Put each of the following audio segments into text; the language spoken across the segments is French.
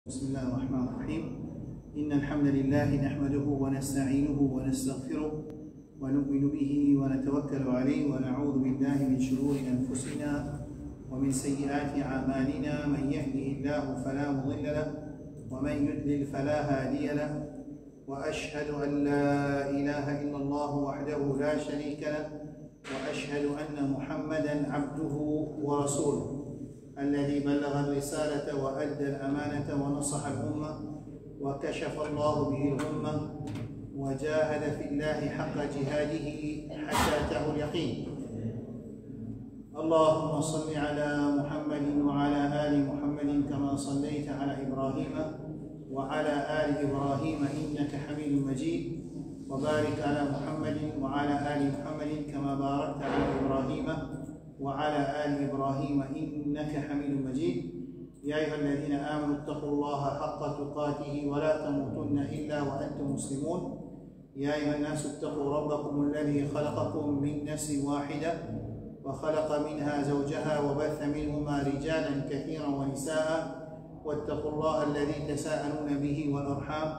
بسم الله الرحمن الرحيم إن الحمد لله نحمده ونستعينه ونستغفره ونؤمن به ونتوكل عليه ونعوذ بالله من شرور أنفسنا ومن سيئات أعمالنا من يهده الله فلا مضل له ومن يضلل فلا هادي له وأشهد أن لا إله إلا الله وحده لا شريك له وأشهد أن محمدا عبده ورسوله الذي بلغ الرسالة وأدى الأمانة ونصح الأمة وكشف الله به الغمة وجاهد في الله حق جهاده حتى أتاه اليقين. اللهم صل على محمد وعلى آل محمد كما صليت على إبراهيم وعلى آل إبراهيم إنك حميد مجيد وبارك على محمد وعلى آل محمد كما باركت على إبراهيم وعلى آل إبراهيم إنك حميد مجيد. يا أيها الذين آمنوا اتقوا الله حق تقاته ولا تموتن إلا وأنتم مسلمون. يا أيها الناس اتقوا ربكم الذي خلقكم من نفس واحدة وخلق منها زوجها وبث منهما رجالا كثيرا ونساء واتقوا الله الذي تساءلون به والأرحام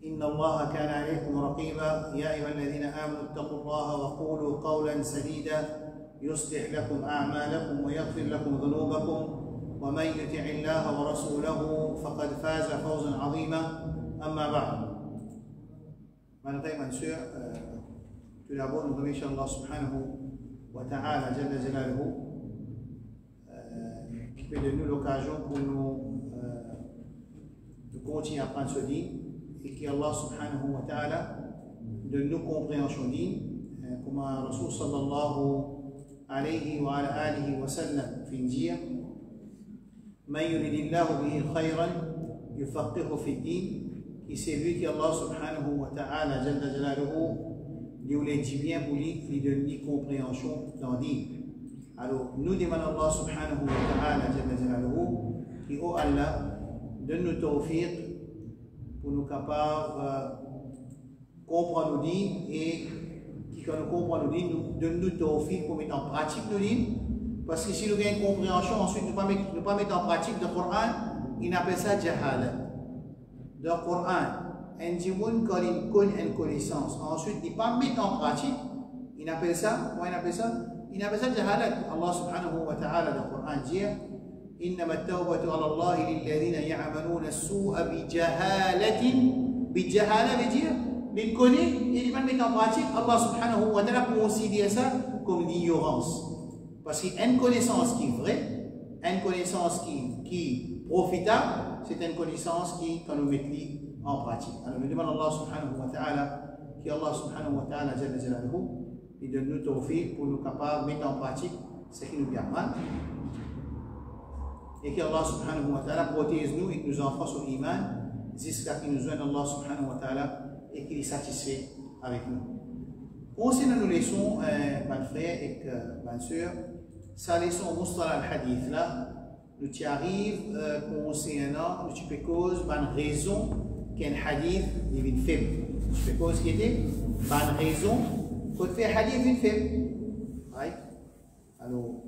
إن الله كان عليكم رقيبا. يا أيها الذين آمنوا اتقوا الله وقولوا قولا سديدا يصلح لكم أعمالكم ويغفر لكم ذنوبكم ومن يطع الله ورسوله فقد فاز فوزا عظيما. أما بعد. Malgré, bien sûr, tout d'abord, nous remercions Allah subhanahu wa ta'ala, Jalla Jalaluhu, qui fait de nous l'occasion pour nous de continuer à apprendre ce din et qui Allah subhanahu wa ta'ala de nous compréhension din, comme Rasul sallallahu عليه وعلى آله وسلم في نجية من يريد الله به خيرا يفقهه في الدين qui c'est lui qui Allah subhanahu wa ta'ala jalla jalaluhu lui voulait dire bien pour lui donne une compréhension dans le din. Alors nous demandons Allah subhanahu wa ta'ala jalla jalaluhu qui oh Allah donne-nous tawfiq pour nous capables comprendre le din et quand nous comprenons le din, nous donne-nous tawfiq pour mettre en pratique le din. Parce que si nous avons une compréhension, ensuite nous ne pas mettre en pratique le Coran, il appelle ça jahala. Dans le Coran, un djimoun quand il connaît une connaissance, ensuite il ne pas mettre en pratique, il appelle ça, comment il appelle ça? Il appelle ça jahala. Allah subhanahu wa ta'ala dans le Coran dit إنما التوبة على الله للذين يعملون السوء بجهالة. بالجهالة veut dire il connaît et il va le mettre en pratique. Allah subhanahu wa ta'ala considère ça comme l'ignorance. Parce qu'une connaissance qui est vraie, une connaissance qui est profitable, c'est une connaissance qui, quand nous mettons en pratique. Alors nous demandons Allah subhanahu wa ta'ala, qui Allah subhanahu wa ta'ala, jalla jalaluhu, il donne nous tawfiq pour nous capables de mettre en pratique ce qui nous apprend. Et que Allah subhanahu wa ta'ala protège nous et que nous enfants sur l'iman, jusqu'à ce qu'il nous joigne Allah subhanahu wa ta'ala et qu'il est satisfait avec nous. Concernant nos leçons, mes frères et mes sœurs, sa leçon Mustalah al-Hadith là, nous y arrivons concernant, nous peux cause, une raison qu'un hadith est une faible. Nous peux cause qui était, une raison qu'on fait un hadith une faible. Right? Alors,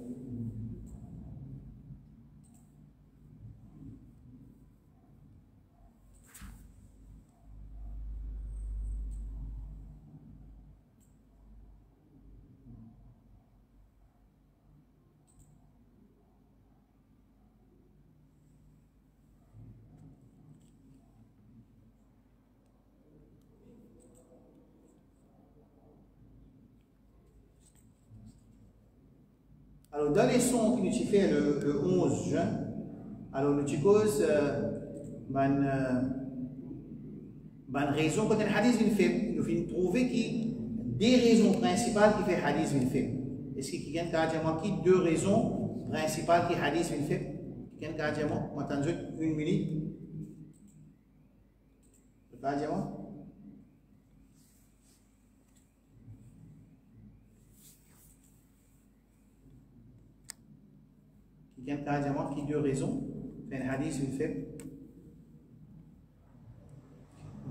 alors, dans les sons que nous avons fait le 11 juin, alors nous avons cause une raison quand un hadith est faible. Nous avons trouvé des raisons principales qui fait hadith est faible. Est-ce qu'il y a quelqu'un qui a deux raisons principales qui hadith est faible? Quelqu'un qui a entendu une minute? Quelqu'un qui a deux raisons fait un hadith une faible.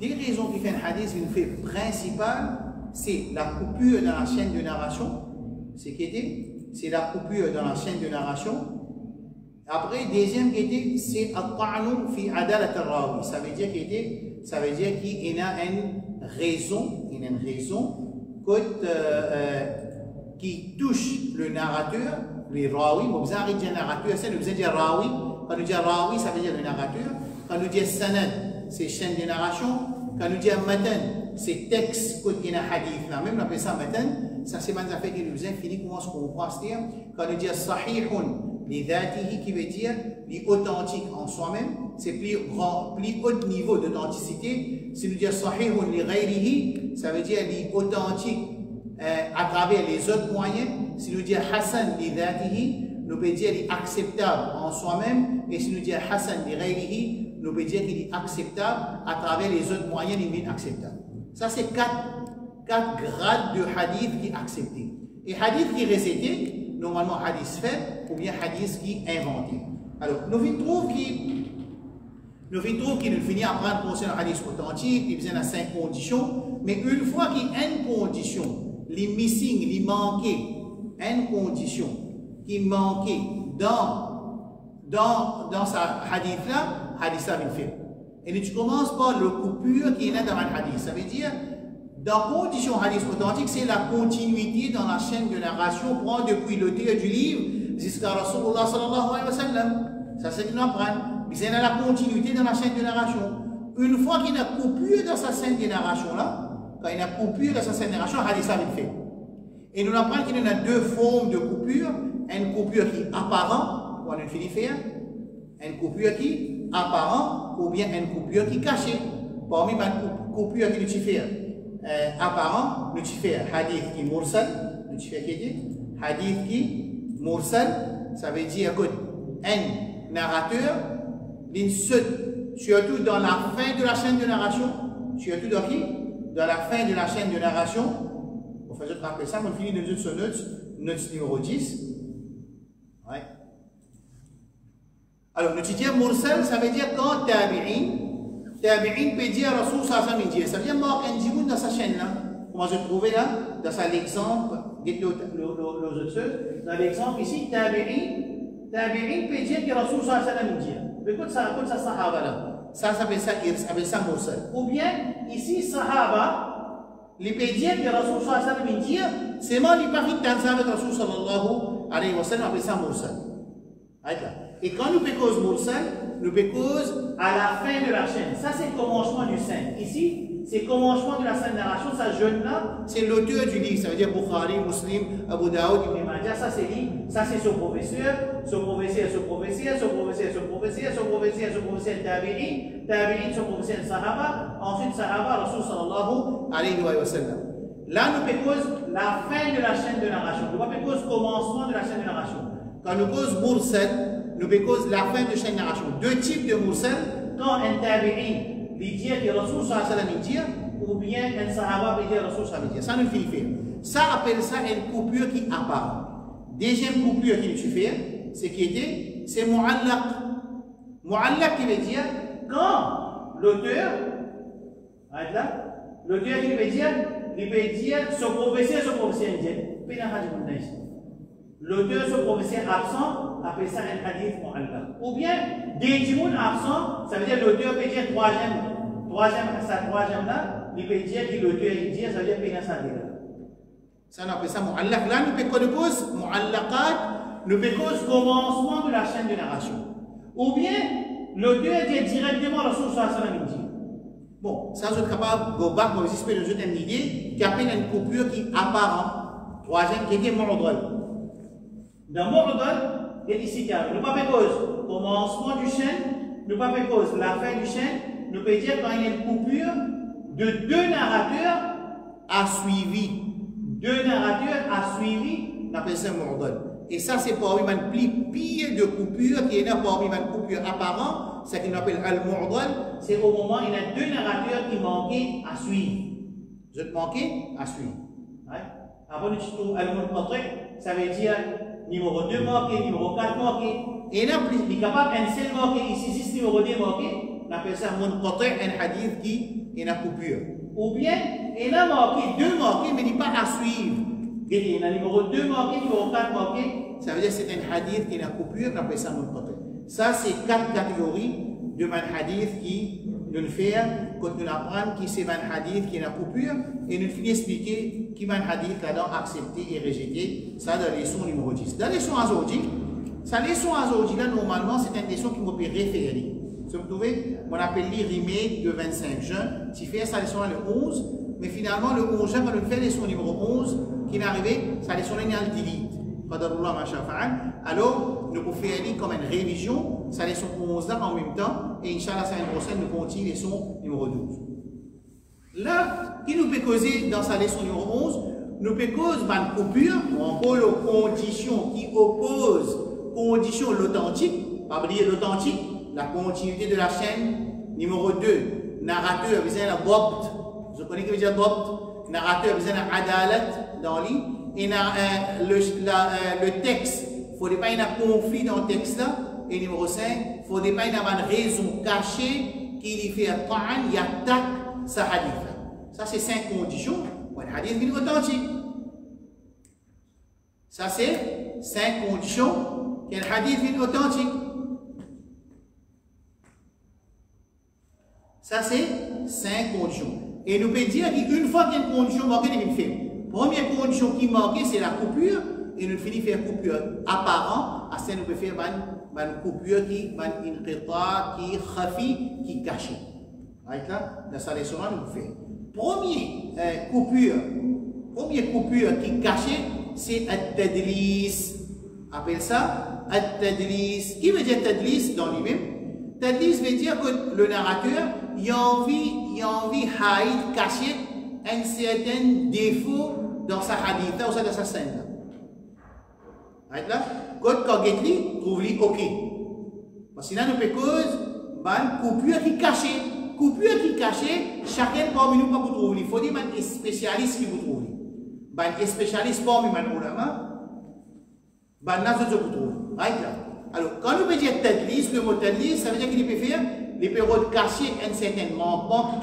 Des raisons qui fait un hadith une faible principale, c'est la coupure dans la chaîne de narration. C'est la coupure dans la chaîne de narration Après, deuxième qui était, c'est at-ta'nu fi adalat al-rawi. Ça veut dire qu'il y a une raison, qui touche le narrateur, le rawi. Vous avez dit narrateur, c'est nous dire rawi. Quand nous disons rawi, ça veut dire le narrateur. Quand nous disons sanad, c'est chaîne de narration. Quand nous disons matan, c'est texte, qu'il y a un hadith. Même on appelle ça matan. Ça, c'est une affaire qui nous a fini. Comment est-ce qu'on comprend ce terme? Quand nous disons sahihun, les dhatihi, qui veut dire les authentique en soi-même, c'est plus haut niveau d'authenticité. Si nous disons sahihun li ghayrihi, ça veut dire les authentique à travers les autres moyens. Si nous disons hasan li dhatihi, nous pouvons dire qu'il est acceptable en soi-même. Et si nous disons hasan li ghayrihi, nous pouvons dire qu'il est acceptable à travers les autres moyens, il est acceptable. Ça, c'est quatre grades de hadith qui est accepté. Et hadith qui est récité, normalement hadith fait, ou bien hadith qui est inventé. Alors, nous trouvons qu'il nous finit à prendre concernant le hadith authentique, il y a 5 conditions, mais une fois qu'il y a une condition, les missing, les manqués, une condition qui manquait dans sa hadith-là, hadith ça vient fait. Et tu commences par le coupure qui est là dans le hadith. Ça veut dire, dans la condition hadith authentique, c'est la continuité dans la chaîne de narration, prend depuis le début du livre jusqu'à Rasulullah sallallahu alayhi wa sallam. Ça, c'est une apprendre. C'est la continuité dans la chaîne de narration. Une fois qu'il y a coupure dans sa chaîne de narration-là, quand il y a coupure dans sa chaîne de narration, hadith ça vient fait. Et nous apprenons qu'il y a 2 formes de coupure. Une coupure qui est apparente, ou une finifère, une coupure qui est apparente, ou bien une coupure qui est cachée. Parmi les coupures qui nous fait apparent, nous fait hadith qui est mursal, nous fait qui dit hadith qui est mursal, ça veut dire que un narrateur, surtout dans la fin de la chaîne de narration, surtout dans qui? Dans la fin de la chaîne de narration, on fait juste rappeler ça, on finit de notre note numéro 10. Ouais. Alors, nous disons mursal, ça veut dire quand tabi'in peut dire Rasul sallallahu alayhi wa sallam, ça veut dire mort un djimoun dans sa chaîne là. Comment je trouve là, dans l'exemple, dans l'exemple ici, tabi'in peut dire que Rasul sallallahu alayhi wa sallam dit. Écoute ça sahaba là. Ça s'appelle ça mursal. Ou bien, ici, sahaba, les peut dire que Rasul sallallahu alayhi wa sallam dit, c'est moi qui parle avec Rasul sallallahu alayhi wa sallam, appelle ça mursal. Et quand nous pécons mursal, nous pécons à la fin de la chaîne. Ça, c'est le commencement du scène. Ici, c'est le commencement de la scène de narration. Ça, jeune-là, c'est l'auteur du livre. Ça veut dire Bukhari, Muslim, Abu Daoud, Ibn Majah. Ça, c'est lui. Ça, c'est son professeur, tabi'in, son professeur, sahaba. Ensuite, sahaba, Rasul sallallahu alayhi wa sallam. Là, nous pécons la fin de la chaîne de narration. Nous ne pécons le commencement de la chaîne de narration. Quand nous cause mursal, nous cause la fin de chaîne de narration. 2 types de mursal, quand un tabi'in dit que Rasul sallallahu alayhi wa sallam dit, ou bien un sahaba dit que Rasul sallallahu alayhi wa sallam dit. Ça nous fait faire. Ça appelle ça une coupure qui apparaît. Deuxième coupure qui nous fait, c'est mu'allaq. Mu'allaq qui veut dire quand l'auteur, l'auteur qui veut dire, son professeur dit, l'auteur, son professeur absent, appelle ça un hadith mu'allaq. Ou bien, des djimoun absents, ça veut dire l'auteur peut dire troisième là, il peut dire que l'auteur il dit, ça veut dire qu'il ça dit là. Ça on appelle ça mu'allaq. Là, nous peut cause mu'allaqat, nous peut cause commencement de la chaîne de narration. Ou bien, l'auteur dit directement Rasul sallallahu alayhi wa sallam. Bon, ça vous êtes capable de go back pour expliquer une idée qui appelle une coupure qui apparaît. Troisième qui est mu'allaq. Dans Mu'adal, il y a ici qu'il y a. Nous ne pas cause commencement du chaîne, nous ne pas cause la fin du chaîne, nous pouvons dire quand il y a une coupure de 2 narrateurs à suivi. 2 narrateurs à suivi, on appelle ça Mu'adal. Et ça, c'est parmi les pires de coupure qui est là parmi les coupures apparentes, c'est ce qu'on appelle Al-Mu'adal. C'est au moment où il y a 2 narrateurs qui manquent à suivre. Vous êtes manqués à suivre. Ouais. Après, nous trouvons Al-Mu'adal, ça veut dire numéro 2 marqué, numéro 4 marqué. Et là, il est capable un seul marqué, ici 6 numéro 2 marqué, on appelle ça munqati', un hadith qui est une coupure. Ou bien, il a marqué 2 marqués, mais il n'est pas à suivre. Il y a numéro 2 marqué, numéro 4 marqué, ça veut dire que c'est un hadith qui est une coupure, on appelle ça munqati'. Ça, c'est 4 catégories de man hadith qui nous fait, quand nous apprenons qui c'est man hadith qui est la coupure, et nous finissons expliquer qui man hadith là-dedans accepté et rejeté, ça dans la leçon numéro 10. Dans la leçon azordique, sa leçon azordique là, normalement, c'est une leçon qui m'a référé. Vous trouvez, on appelle les remake de 25 juin, tu fais sa leçon le 11, mais finalement, le 11 juin, quand on fait la leçon numéro 11, qui est arrivé, sa leçon là, il y a le delete. Alors, nous pouvons faire comme une révision, sa leçon 11 là en même temps, et Inch'Allah, la semaine prochaine, nous continuons la leçon numéro 12. Là, qui nous peut causer dans sa leçon numéro 11, nous peut causer une coupure, en gros, les conditions qui opposent conditions l'authentique, pas oublier l'authentique, la continuité de la chaîne. Numéro 2, narrateur, vous avez la bobt, vous connaissez ce que veut dire bobt? Narrateur, vous avez la adalat dans l'île. Et le texte, il ne faut pas y avoir un conflit dans le texte là. Et numéro 5, il ne faut pas y avoir une raison cachée qui lui fait un ta'an, il attaque sa hadith. Ça, c'est 5 conditions pour un hadith qui est authentique. Ça, c'est 5 conditions pour un hadith qui est authentique. Ça, c'est 5 conditions. Et nous pouvons dire qu'une fois qu'il y a une condition manquée, il fait. Première condition qui manquait, c'est la coupure. Et nous finissons faire coupure apparente. À ce nous pouvons faire une coupure qui est khafi, qui est cachée. Dans sa leçon, nous pouvons faire. Première coupure qui est cachée, c'est at-tadlis. Appelle ça at-tadlis. Qui veut dire tadlis dans lui-même? Tadlis veut dire que le narrateur, il a envie de cacher un certain défaut dans sa hadith ou dans sa scène. Quand il trouve-lui OK. Parce que sinon, nous pouvons cause une coupure qui est cachée. Coupure qui est cachée, chacun parmi nous peut vous trouver. Il faut dire un spécialiste qui vous trouve. Un spécialiste parmi les ulama, vous trouve. Alors, quand nous pouvons dire tadlis, le mot tadlis, ça veut dire qu'il peut faire les périodes cachées un certain manquement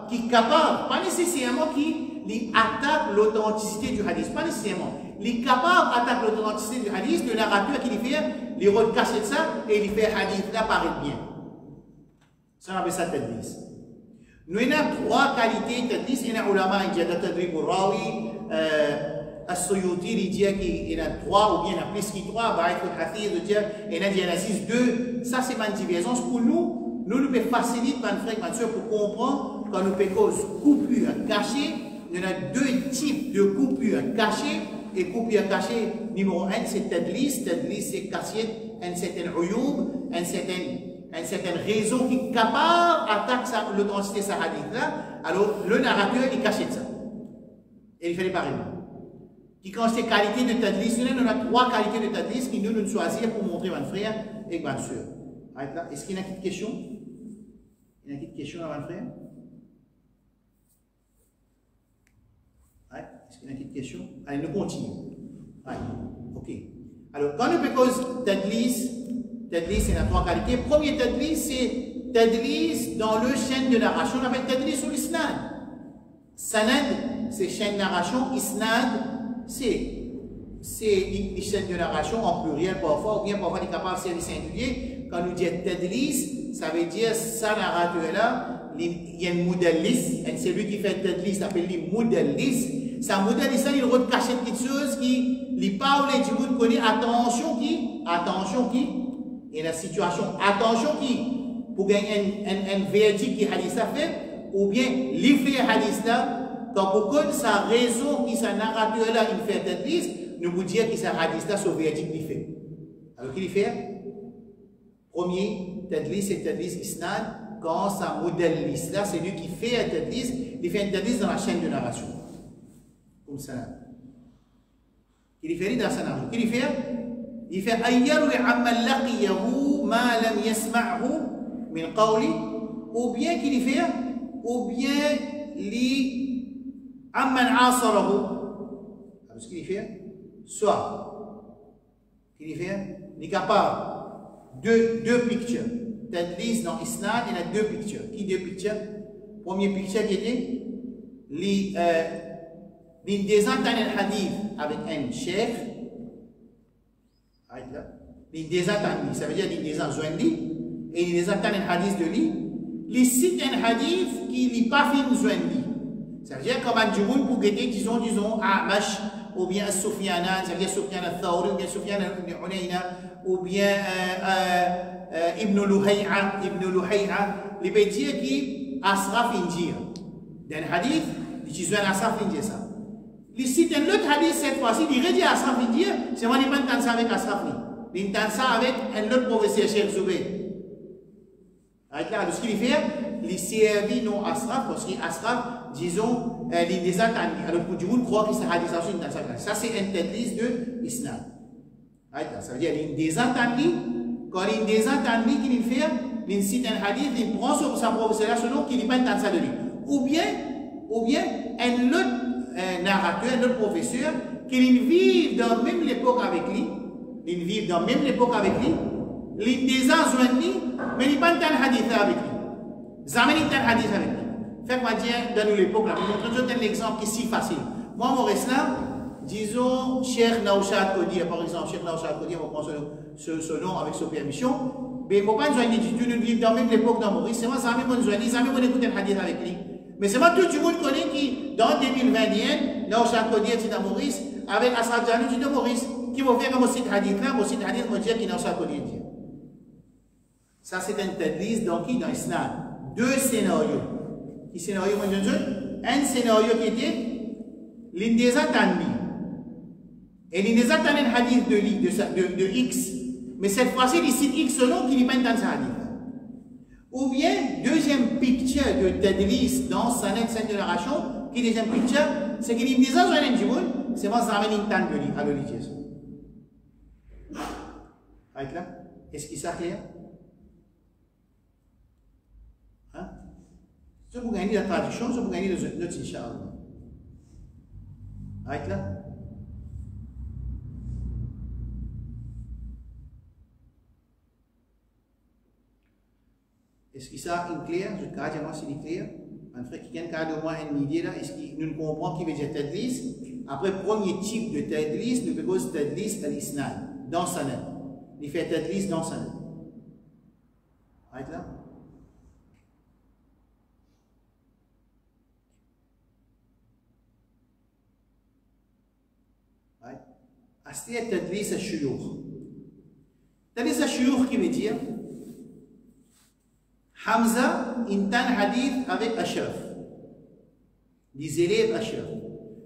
qui est capable, pas nécessairement qui attaque l'authenticité du hadith, pas nécessairement. Il est capable d'attaquer l'authenticité du hadith, le narrateur qui lui fait les rôles cachés de ça et il fait hadith là paraît bien. Ça on appelle ça tadlis. Nous avons 3 qualités de tadlis. Il y a un ulama qui dit tadrib al-rawi, As-Suyuti il dit qu'il y en a 3 ou bien il y en a plus que 3, Ba'ith al-Hafiz il dit qu'il y en a 6, 2. Ça c'est une divergence pour nous. Nous pouvons faciliter, mes frères, mes soeurs, pour comprendre quand nous faisons coupure cachée. Il y en a 2 types de coupures cachées. Et coupure cachée, numéro 1, c'est tadlis. Tadlis, c'est cacher un certain uyub, une certaine raison qui est capable d'attaquer l'authenticité de sa hadith là. Alors, le narrateur, il cache ça. Et il fait les pareils. Qui quand c'est qualité de tadlis, nous avons 3 qualités de tadlis qui nous choisir pour montrer mes frères et mes soeurs. Est-ce qu'il y a une question? Il y a une question à mes frères? Est-ce qu'il y a une question? Allez, nous continuons. Ok. Alors, quand nous faisons tadlis, c'est la 3 qualités. Premier tadlis, c'est tadlis dans le chaîne de narration. On appelle tadlis ou isnad. Sanad, c'est chaîne de narration. Isnad, c'est une chaîne de narration en pluriel parfois, ou bien parfois on est capable de servir singulier. Quand nous disons tadlis, ça veut dire ça narrateur-là, il y a un mudallis, c'est lui qui fait tadlis, s'appelle lui mudallis. Ça mudallis, il recache une petite chose qui, il parle du monde connaît, attention qui, et la situation, attention qui, pour gagner un verdict qui hadith a fait, ou bien l'effet hadith là, quand pour connaître sa raison qui sa narrateur là, il fait tadlis, nous vous dire que sa hadith là, c'est le verdict qu'il fait. Alors qu'il fait? Premier, tadlis, c'est tadlis isnad. Quand ça mudallis là, c'est lui qui fait un tadlis, il fait un tadlis dans la chaîne de narration. Comme ça. Il fait dans sa narration. Qu'il fait? Il fait ayyaru amma laqiyahu ma lam yasma'hu min qawli, ou bien qu'il fait, ou bien li amman asarahu. Ce qu'il fait, soit qu'il fait, il est capable deux pictures. Tadlis dans Isnad, il y a 2 pictures. Qui 2 pictures? Premier picture qui était l'indésant un hadith avec un cheikh. l'indésa tanli, ça veut dire l'indésa zoenli, et l'indésa tan un hadith de li, les sites un hadith qui n'est pas fin zoenli. Ça veut dire comme un djoumoun pour guetter, disons, Amash, ou bien Soufiana, ça veut dire Soufiana Thauri, ou bien Soufiana Unayna, ou bien Ibn Luhay'a, les peut dire qui Asraf Injir. Dans le hadith, ils disent Asraf Injir ça. Les sites un autre hadith cette fois-ci, il dit Asraf Injir, c'est moi qui ne pas ça avec Asraf Injir. Il entend ça avec un autre professeur, Cheikh Zoubé. Avec là, ce qu'il fait, les servi non Asraf, parce qu'Asraf, disons, les attendus. Alors, pour du monde, croit que c'est hadith, ça c'est un tadlis de l'islam. Ça veut dire, les attendus, quand les attendus qu'il fait, il cite un hadith, il prend sur sa professeur selon qu'il n'est pas entendu ça de lui. Ou bien, un autre narrateur, un autre professeur, qu'il vive dans même l'époque avec lui, ils vivent dans même l'époque avec lui, ils des enjoignent, mais ils n'ont pas un hadith avec lui. Jamais ils n'ont un hadith avec lui. Fait qu'on va dire dans l'époque, là, pour montrer un exemple qui est si facile. Moi, mon islam, disons, Cheikh Naouchad Kodir, par exemple, Cheikh Naouchad Kodir, on prend ce nom avec sa permission, mais il ne faut pas joindre du tout, nous vivons dans même l'époque dans Maurice, c'est moi, jamais on joigne, jamais on écoute un hadith avec lui. Mais c'est moi, tout le monde connaît qui, dans 2021, Naouchad Kodir, c'est dans Maurice, avec Assad Jani, c'est dans Maurice. Qui vont faire comme au site hadith là, au site hadith, on dit qu'il n'a pas connu dire. Ça, c'est un tadlis dans l'islam. Deux scénarios. Quel scénario, moi, je un scénario qui était l'indésa tanmi. Et l'indésa tanmi un hadith de X. Mais cette fois-ci, il cite X selon qu'il n'est pas dans ce hadith. Ou bien, deuxième picture de tadlis dans sa narration, qui est deuxième picture, c'est qu'il l'indésa tanmi, c'est moi, ça amène une tanmi à l'olivier. Avec là, est-ce qu'il s'est clair? Hein? Si vous gagnez la traduction, si vous gagnez notre Inch'Allah. Avec là? Est-ce qu'il s'est clair? Je crois que c'est clair. En fait, quelqu'un a au moins une idée là, est-ce qu'il nous comprend qui veut dire tadlis? Après, premier type de tadlis, nous faisons tadlis à l'islam, dans sa langue. Il fait tadlis dans sa langue. Right là? Right? Astir tadlis al-shuyukh. Tadlis al-shuyukh qui veut dire Hamza intan hadith avec Ashraf. Les élèves Ashraf.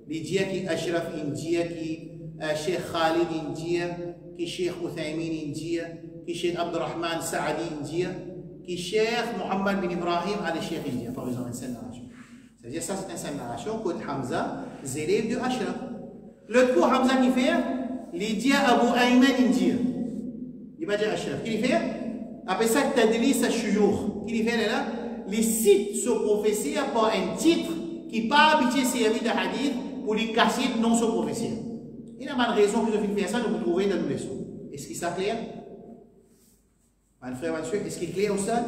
Les dia qui Ashraf india qui Cheikh Khalid india qui Cheikh Uthaymin india qui Cheikh Abdurrahman Saadi india qui Cheikh Mohammed bin Ibrahim al Cheikh india. Par exemple, c'est une narration. C'est-à-dire ça c'est une narration côté Hamza, les élèves de Ashraf. L'autre coup Hamza qui fait les dia Abu Ayman india. Il va dire Ashraf. Qui fait après ça tadlis al-shuyukh. Qui fait là les sites sont professés par un titre qui n'a pas habitué servir de hadith pour les casser non sont professés. Il y a pas de raison que je viens faire ça, de vous trouver dans nos leçons. Est-ce qu'il est clair? Mon frère, mon soeur, est-ce qu'il est clair au stade?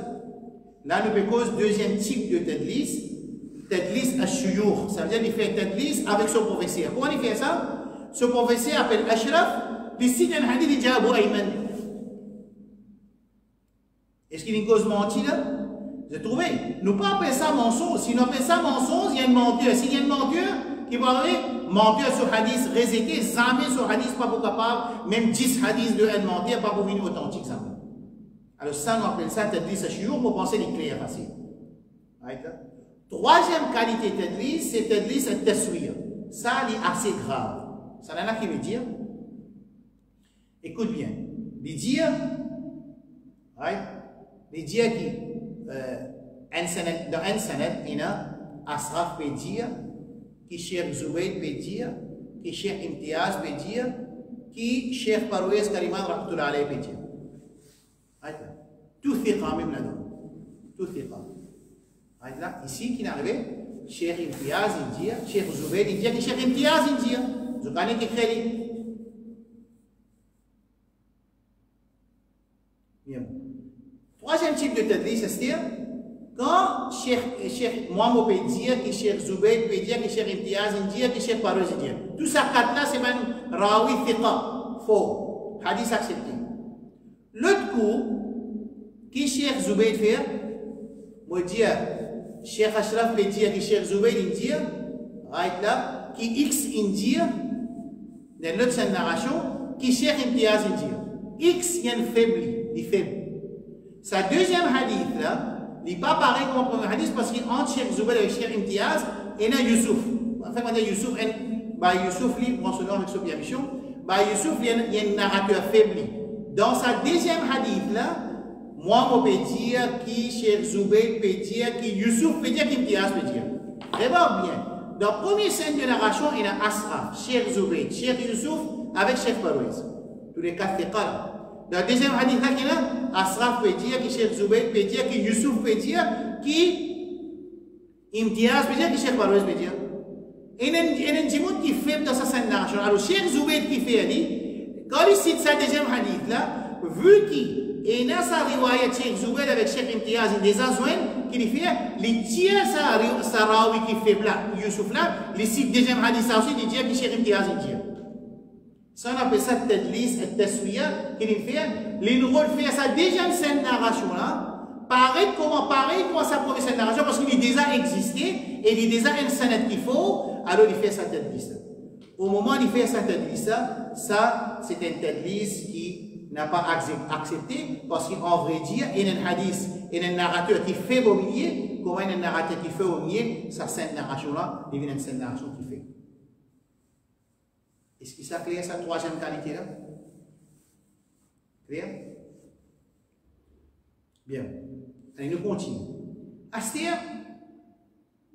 Là, nous faisons deuxième type de tadlis al-shuyukh. Ça veut dire qu'il fait tadlis avec son professeur. Comment il fait ça? Ce professeur appelle Ashraf, les sites d'un hadith, il dit Abu Ayman. Est-ce qu'il y a une cause mentie là? Vous avez trouvé? Nous pas appeler ça mensonge. Si nous appelons ça mensonge, il y a un menteur. S'il y a un menteur qui va aller menteur sur hadith, réséqué, jamais sur hadith, pas pour capable, même 10 hadiths de un menteur, pas pour venir authentique. Ça. Alors ça, nous appelons ça tadlis al-shuyukh pour penser les clairs facile. Troisième qualité de tadlis, c'est tadlis al-taswir. Ça, c'est assez grave. Ça, là, qui veut dire, écoute bien, les dire, les dire qui, dans un sanad, il y a Asraf peut dire, qui Cheikh Zoubayd peut dire, qui Cheikh Imtiaz peut dire, qui Cheikh Parouez Kariman Rahmatullah alayhi peut dire. Tout thiqa même là-dedans. Tout thiqa. Ici, qui est arrivé, Cheikh Imtiaz il dit, Cheikh Zoubayd il dit, Cheikh Imtiaz il dit, je connais qui crée. Bien. Troisième type de tadlis, c'est-à-dire quand Cheikh Mohamed peut dire, que Cheikh Zoubayd peut dire, que Cheikh Imtiaz peut dire, que Cheikh Parouez peut dire. Tout ça, quatre-là, c'est même rawi thiqa, faux, hadith accepté. L'autre coup, qui Cheikh Zubayd fait, moi dire, Cheikh Ashraf peut dire que Cheikh Zubayd il dit, right là, qui X il dit, dans l'autre c'est une narration, qui Cheikh Imtiaz il dit, X il y a une faible, il est faible. Sa deuxième hadith là, il n'est pas pareil comme le premier hadith parce qu'entre Cheikh Zubayd et Cheikh Imtiaz, il y a Youssouf. En fait, on dit Youssouf, Youssouf, lui, prend son nom avec son mission, Youssouf, il y a un narrateur faible. Dans sa deuxième hadith là, moi, je peux dire qui Cheikh Zubayd peut dire, qui Youssouf peut dire, qui Imtiaz peut dire. Regarde bien. Dans la première scène de narration, il y a Asraf, Cheikh Zubayd, Cheikh Youssouf avec Cheikh Farouez. Tous les quatre fiqhs là. Dans le deuxième hadith, il y a Asraf peut dire, qui Cheikh Zubayd peut dire, qui Youssouf peut dire, qui Imtiaz peut dire, qui Cheikh Farouez peut dire. Et il y a un monde qui fait dans sa scène de narration. Alors, Cheikh Zubayd qui fait, quand il cite sa deuxième hadith là, vu qu'il y a sa riwayat Cheikh Zubayd avec Cheikh Imtiaz, il y a des azouins qui fait, les tiers sa rawi qui fait là, Youssouf là, il cite deuxième hadith ça aussi, il dit que Cheikh Imtiaz il dit. Ça on appelle ça tadlis, taswiya, qu'il fait, les rôles fait sa deuxième scène de narration là, pareil comment sa première scène de narration, parce qu'il a déjà existé, et il a déjà un sanad qu'il faut, alors il fait sa tadlis. Au moment où il fait sa tadlis, ça c'est un tadlis qui n'a pas accepté, parce qu'en vrai dire, il y a un hadith, il y a un narrateur qui fait au milieu, comment il y a un narrateur qui fait au milieu, sa scène de narration là, il y a une scène de narration qui fait. Est-ce que ça clair sa troisième qualité là? Clair? Bien. Allez, nous continuons. C'est-à-dire,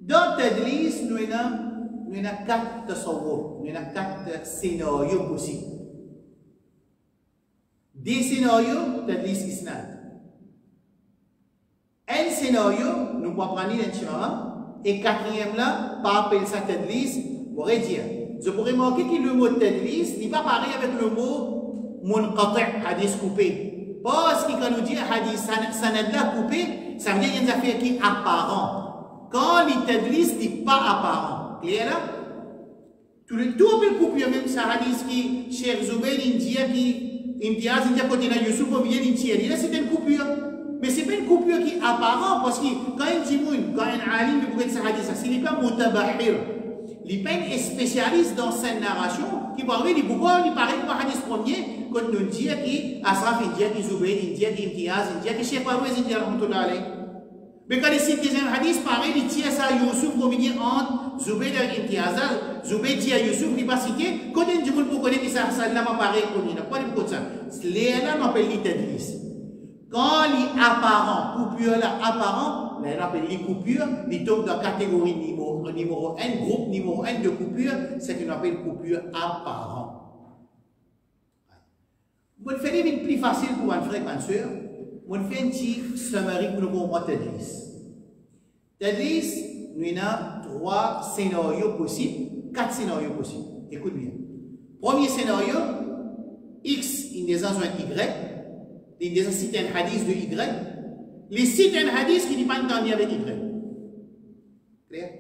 dans Tadlis, nous avons 4 tasawwur, nous avons 4 scénarios possibles. Des scénarios, Tadlis Isnad. Un scénario, nous pouvons prendre un moment, et quatrième là, par rappel ça Tadlis, on pourrait dire. Je pourrais remarquer que le mot Tadlis n'est pas pareil avec le mot Munqati', hadith coupé. Parce que quand nous dit hadith sanad là coupé, ça veut dire qu'il y a une affaire qui est apparent. Quand le Tadlis n'est pas apparent. Clair là? Tout peut couper, même ça hadith qui Cheikh Zubayd il dit qui Imtiaz il dit côté là Youssouf au milieu il dit là c'est une coupure. Mais ce n'est pas une coupure qui est apparente parce que quand un timoun, quand un alim peut dire ça hadith, ce n'est pas mutabahir. Il n'est pas un spécialiste dans cette narration qui parle de pourquoi il paraît que le hadith premier, quand nous dit que Asraf il dit que Zubayd il dit que Imtiaz il dit que Cheikh Farouez il dit que mais quand il cite des hadiths, pareil, il tient ça à Youssouf au milieu entre Zubayd et Imtiaz. Zubayd dit à Youssouf, il n'est pas cité. Quand il dit pour connaître que ça n'a pas pareil comme il n'a pas de ça. Les là, on appelle les tadlis. Quand il est apparent, coupure là apparent, on appelle les coupures, il tombe dans la catégorie numéro 1, groupe numéro 1 de coupure, c'est ce qu'on appelle coupure apparent. Je vais faire une plus facile pour un frère et une soeur. Je vais faire un petit summary pour nous comprendre Tadlis. Tadlis, nous avons 3 scénarios possibles, 4 scénarios possibles. Écoute bien. Premier scénario, X, il est dans un Y. Il y a cité un hadith de Y. Les citent un hadith qui n'est pas entendu avec Y. Clair?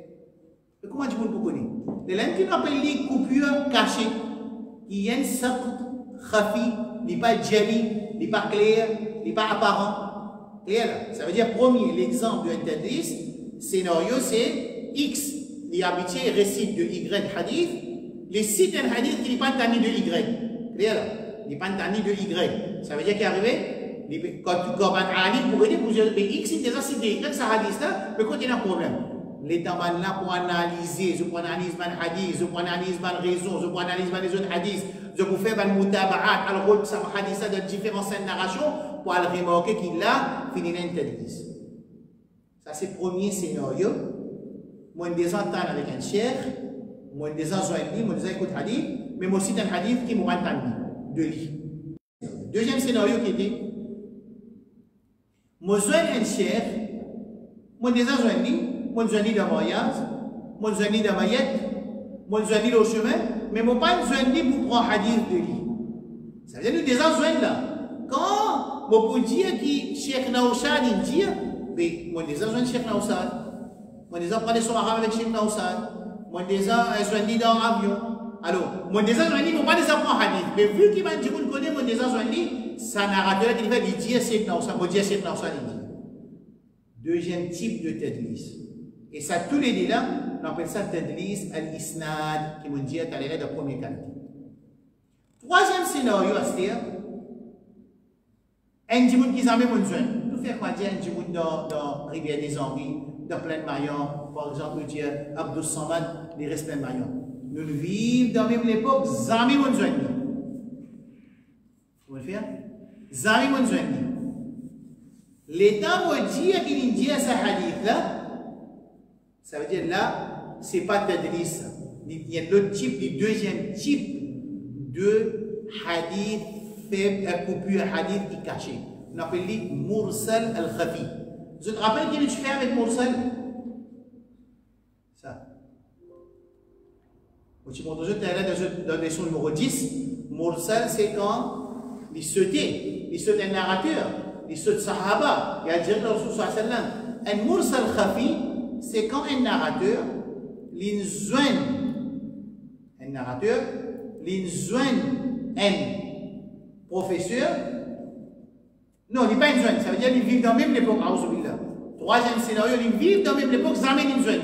Et comment tu peux le connaître? Les langues qu'on appelle les coupures cachées. Il y a un saqt, khafi, il n'est pas jali, il n'est pas clair, il n'est pas apparent. Clair? Ça veut dire, premier, l'exemple d'un hadith, scénario, c'est X. Les habitués récitent de Y hadith. Les citent un hadith qui n'est pas entendu de Y. Clair? Il n'est pas entendu de Y. Ça veut dire qu'il est arrivé, quand un alim pour aider plusieurs X, il déjà cité Y, ça hadith là, mais quand il y a un problème. Les temps là pour analyser, je peux analyser un hadith, je peux analyser une raison, je peux analyser les autres hadiths, je peux faire un mutaba'at, alors ça va hadith de différentes narrations pour aller remarquer qu'il a fini l'interdit. Ça c'est le premier scénario. Moi, je descends avec un cheikh, moi, je descends sur un livre, moi, je écoute hadith, mais moi aussi, c'est un hadith qui m'a entendu. De lui. Deuxième scénario qui était, moi je un chef, moi déjà je suis dans voyage, moi je suis dans maillette, moi je suis au chemin, mais moi pas je suis pour prendre hadith de lui. Ça veut dire nous déjà je là. Quand moi pour dire que Cheikh Naouchad il dit, mais moi déjà je suis Cheikh Naouchad, moi déjà prendre son arabe avec Cheikh Naouchad, moi déjà je suis dans l'avion. Alors, moi déjà, je dis, je ne vais pas des apprendre hadith. Mais vu qu'il m'a dit, vous connaissez, moi déjà, je dis, sa narrateur qui fait, il dit c'est non, ça, il dit c'est non, ça, il dit. Deuxième type de tadlis. Et ça, tous les deux là, on appelle ça tadlis al-isnad, qui me dit à l'aide de première qualité. Troisième scénario, c'est-à-dire, un djimoun qui s'en met mon zone. Nous faisons quoi dire un djimoun dans Rivière des Henri, dans plein de maillons, par exemple, dire Abdou Samad, les restes plein de maillons. Nous vivons dans même l'époque, Zami mon zone. Vous voulez faire? Zami mon zone. L'État me dit qu'il dit à ce hadith là, ça veut dire là, c'est pas tadlis. Il y a l'autre type, le deuxième type de hadith faible, coupure hadith qui est caché. On appelle lui Mursal al-Khafi. Vous vous rappelez qu'il est fait avec Mursal? Ça. Dans la leçon numéro 10, Mursal c'est quand il saute un narrateur, il saute Sahaba, il a dit le Rasul sallallahu alayhi wa sallam. Un Mursal Khafi, c'est quand un narrateur, un professeur, non, il n'est pas une zone, ça veut dire qu'il vit dans même l'époque, troisième scénario, il vit dans même l'époque, jamais une zone.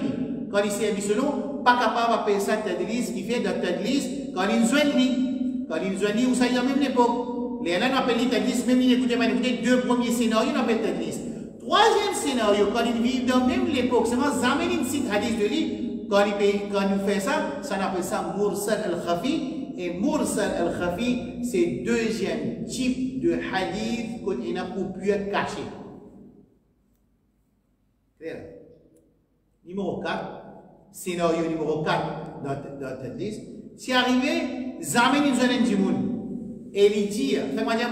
Quand il s'est mis ce nom, pas capable d'appeler ça tadlis, qui fait de tadlis, quand il une zone, où ça est dans même l'époque. Les gens appellent tadlis, même il écoutez, deux premiers scénarios, on appelle tadlis. Troisième scénario, quand il vit dans même l'époque, c'est vraiment jamais une cite hadith de lui, quand il fait ça, ça on appelle ça Mursal al-Khafi. Et Mursal al-Khafi, c'est deuxième type de hadith qu'on a coupure cachée. Clair? Numéro 4, scénario numéro 4 dans cette liste. C'est arrivé, Zamen une zone d'Imoun. Et il dit, fais-moi dire,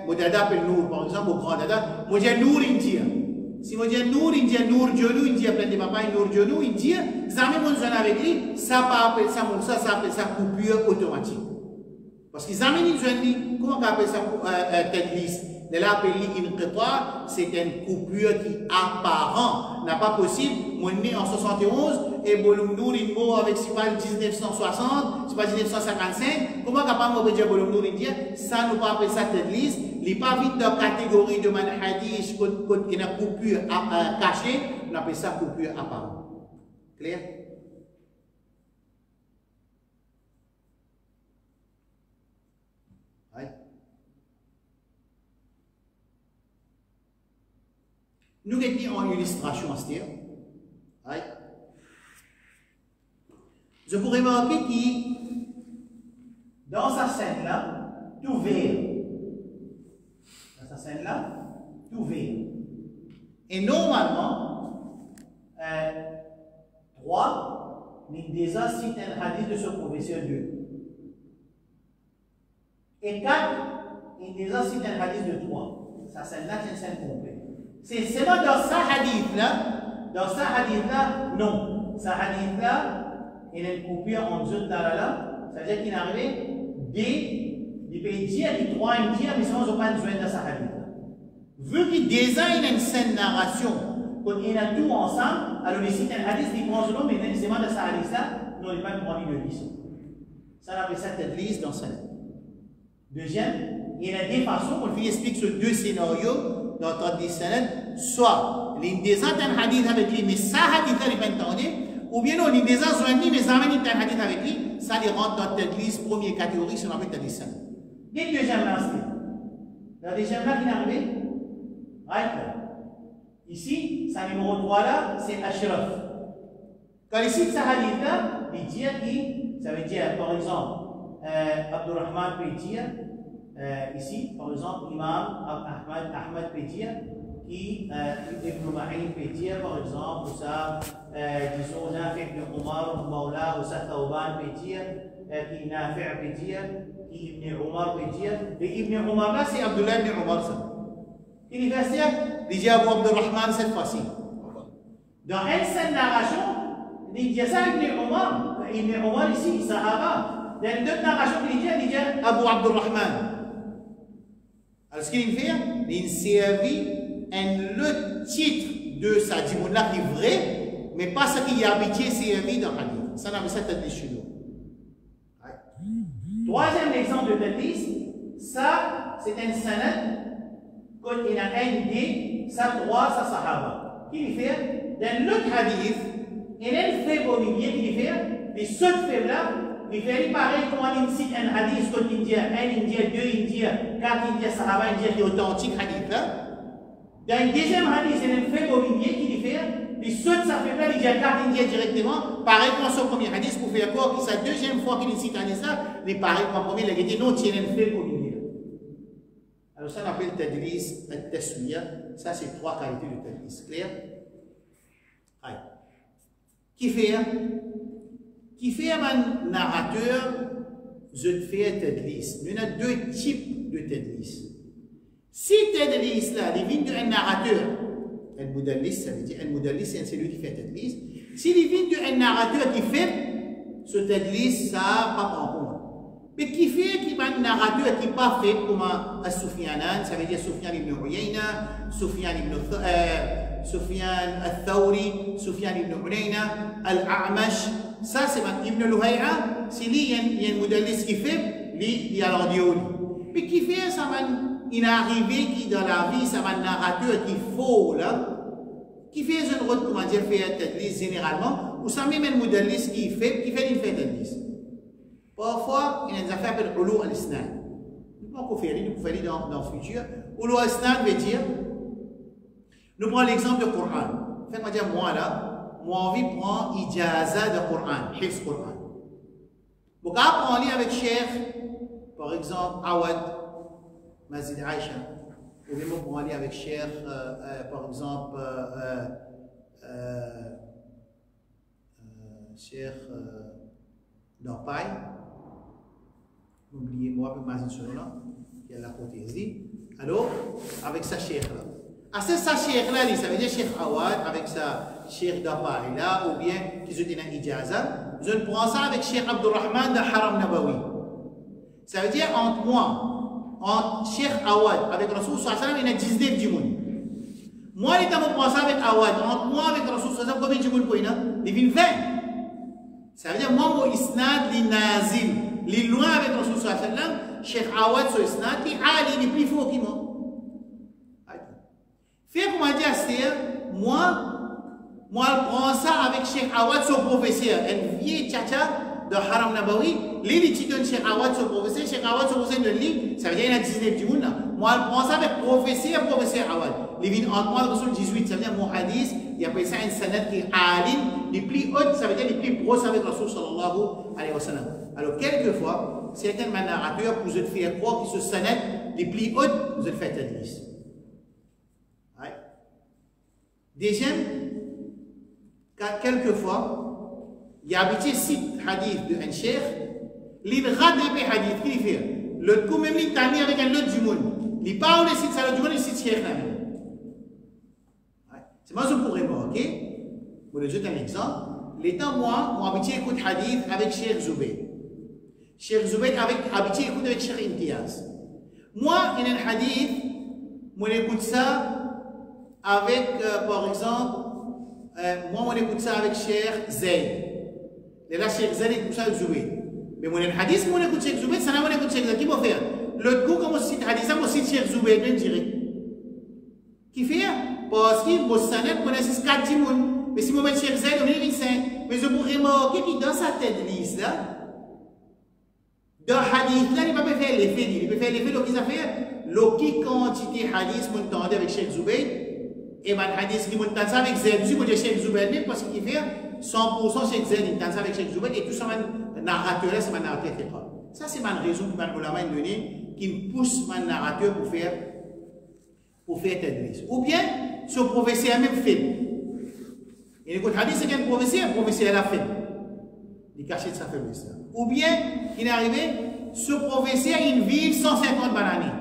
mon dada appelle Nour, par exemple, au grand dada, moi j'ai Nour, il dit. Si moi j'ai Nour, il dit Nour Dionou, il dit plein de papas, Nour Dionou, il dit, Zamen mon zone avec lui, ça appelle ça Moussa, ça appelle ça coupure automatique. Parce que Zamen une zone, comment on appelle ça tête liste? De là, appelé inqita, c'est une coupure qui apparent. N'a pas possible, moi né en 71 et Bolum Nour il mort avec si pas 1960, si pas 1955. Comment capable de dire Bolum Nour il dit ça nous pas appeler ça tête liste, il n'est pas vite dans la catégorie de man hadith qui a coupure cachée, on appelle ça coupure apparent. Clair? Nous avons en illustration à ce dire. Je pourrais remarquer que dans sa scène-là, tout vert. Dans sa scène-là, tout vert. Et normalement, 3, il déjà cite un hadith de ce professeur 2. Et 4, il déjà cite un hadith de 3. Sa scène-là, c'est une scène complète. C'est seulement dans sa hadith-là, non. Sa hadith-là, il y a une coupure en dessous de là, c'est-à-dire qu'il est arrivé il peut dire, il doit dire, mais sinon, ils n'ont pas besoin de sa hadith-là. Vu qu'il déjà il y a une scène narration, quand il y a tout ensemble, alors il cite un hadith, il prend ce nom, mais il seulement dans sa hadith-là, non, il n'a pas envie de lire ça. Ça, on appelle ça tadlis dans sa lettre. Deuxième, il y a des façons, quand il explique ce deux scénarios, dans ton sanad, soit l'indézat un hadith avec lui, mais ça hadith là, il n'est pas entendu, ou bien non, l'indézat joigni, mais ça amène un hadith avec lui, ça les rentre dans cette liste, première catégorie, c'est ce qu'on appelle tadlis sanad. Et deuxième là, c'est la deuxième là qui est arrivé, right? Ici, sa numéro 3 là, c'est Ashraf. Quand il cite sa hadith là, il dit qui, ça veut dire, par exemple, Abdurrahman peut dire, ici, par exemple, Imam Ahmad peut dire, qui Ibn Ma'in peut dire, par exemple, ou ça, disons, Nafi' ibn Umar, Mawla, ou ça, Tawban peut dire, qui Nafi' peut dire, qui Ibn Umar peut dire. Et Ibn Umar là, c'est Abdullah ibn Umar ça. Il va dire, il dit Abu Abdurrahman cette fois-ci. Dans une seule narration, il dit ça Ibn Umar. Ibn Umar ici, Sahaba. Dans une autre narration, il dit Abu Abdurrahman. Alors, ce qu'il fait, il servit le titre de sa dimoun-là qui est vrai, mais pas ce qui est habitué servi dans le hadith. Ça, on appelle ça tadlis chez nous. Troisième exemple de tadlis, ça, c'est un sanad, quand il y a un idée, ça droit, ça sahaba. Qui lui fait? Dans l'autre hadith, il y a un fait au milieu qui lui fait, les sauts faits là, il fait pareil quand on cite un hadith, quand il dit un Indien, deux Indiens, quatre Indiens, sahaba, Indiens qui est authentique hadith là. Dans le deuxième hadith, il y a un fait au milieu qui lui fait, les sauts ça fait là, il dit à quatre Indiens directement, pareil comme son premier hadith, pour faire quoi, que sa deuxième fois qu'il cite un hadith là, les pareil comme premier, il a dit non, il y a un fait au milieu. Alors ça on appelle tadlis, taswiya, ça c'est trois qualités de tadlis, clair? Aïe. Qui fait un narrateur, je te fais tadlis. Il y a deux types de tadlis. Si tadlis là, il vient d'un narrateur, un mudallis, ça veut dire un mudallis c'est celui qui fait tadlis. Si il vient d'un narrateur qui fait ce tadlis, ça pas en compte. Mais qui fait qu'il y a un narrateur qui n'est pas fait comme un Soufianan, ça veut dire Soufian ibn Uyayna, Soufian al-Thawri, Soufian ibn Unayna, Al-A'mash, ça c'est Ibn Luhay'a, c'est lui, il y a un mudallis qui fait, lui, il y a l'audio. Mais qui fait, ça va une arrivée qui dans la vie, ça va un narrateur qui faux là, qui fait un autre, comment dire, fait un tadlis généralement, ou ça même un mudallis qui fait une fait tadlis. Parfois, il y a des affaires appelées Ulu al-Isnad. Nous pouvons faire dans le futur. Ulu al-Isnad veut dire, nous prenons l'exemple du Coran. Faites-moi dire, moi là, moi envie de prendre ijaza de Coran, Hifz Coran. Vous pouvez apprendre avec Cheikh, par exemple, Awad, Mazid Aisha. Ou bien vous pouvez aller avec Cheikh, par exemple, Cheikh Dorpaï. N'oubliez moi, mais Mazid Sounouna, qui a la potésie. Alors, avec sa Cheikh là. Ah, c'est sa Cheikh là, ça veut dire Cheikh Awad, avec sa Cheikh Dorpaï là, ou bien qui se dit un ijaza. Je prends ça avec Cheikh Abdurrahman de Haram Nabawi. Ça veut dire entre moi, entre Cheikh Awad, avec Rasoul sallam, il y a 19 du monde. Moi, je prends ça avec Awad, entre moi avec Rasoul sallam, combien de monde pour il y a? Il y a 20. Ça veut dire, moi, mon isnad, li nazil, li loin avec Rasoul sallam, Cheikh Awad, son isnad, li ali, li plus fort que moi. Fait pour moi dire, c'est moi, je prends ça avec Cheikh Awad, son professeur, un vieil tchatcha de Haram Nabawi. Lui, il donne Cheikh Awad, son professeur, Cheikh Awad, son professeur de lui, ça veut dire qu'il y a 19 du monde. Moi, je prends ça avec professeur Awad. Il vient entre moi, le 18, ça veut dire mon hadith, il appelle ça un sanad qui est alim, les plus hautes, ça veut dire les plus grosses avec Rasul sallallahu alayhi wa sallam. Alors, quelquefois, certains narrateurs, vous êtes fait croire que ce sanad, les plus hautes, vous êtes fait tadlis. Deuxième, quelquefois, il y a habitué 6 hadiths de un cheikh, il rate des hadiths, qu'il fait. Le coup même, il t'a mis avec un autre du monde. Il parle de ça, le du monde, il cite cheikh là même. C'est moi je pourrais voir, ok? Pour le jeter un exemple. L'état, moi, mon habitué écoute hadith avec Cheikh Zubayr. Cheikh Zubayr habitué écoute avec Cheikh Imtiaz. Moi, il y a un hadith, moi, j'écoute ça avec, par exemple, moi, on écoute ça avec Cheikh Zayd. Et là, Cheikh Zayd écoute ça avec Zubayr. Mais mon hadith, moi, on écoute Cheikh Zubayr, ça n'a pas écoute Cheikh Zayd. Qui va faire? L'autre coup, comme on cite hadith, ça, on cite Cheikh Zubayr, même direct. Qui fait? Parce que mon sanad connaît 4 timons. Mais si on met Cheikh Zayd, on est 5. Mais je pourrais remarquer que dans sa tête liste, là, dans hadith, là, il ne peut pas faire l'effet. Il peut faire l'effet de ce qu'il a fait. L'autre quantité hadith, on entendait avec Cheikh Zubayr. Et man hadith qui monte ça avec Zayd, si vous dites Cheikh Zubayr, parce qu'il fait 100% Cheikh Zayd, il danse avec Cheikh Zubayr, et tout ça, man narrateur, c'est man narrateur fait pas. Ça, c'est ma raison que man ulama donné, qui me pousse man narrateur pour faire tadlis. Ou bien, ce professeur même fait. Et écoute, hadith, c'est qu'un professeur a fait. Il cache de sa faiblesse. Ou bien, il est arrivé, ce professeur, il vit 150 bananes.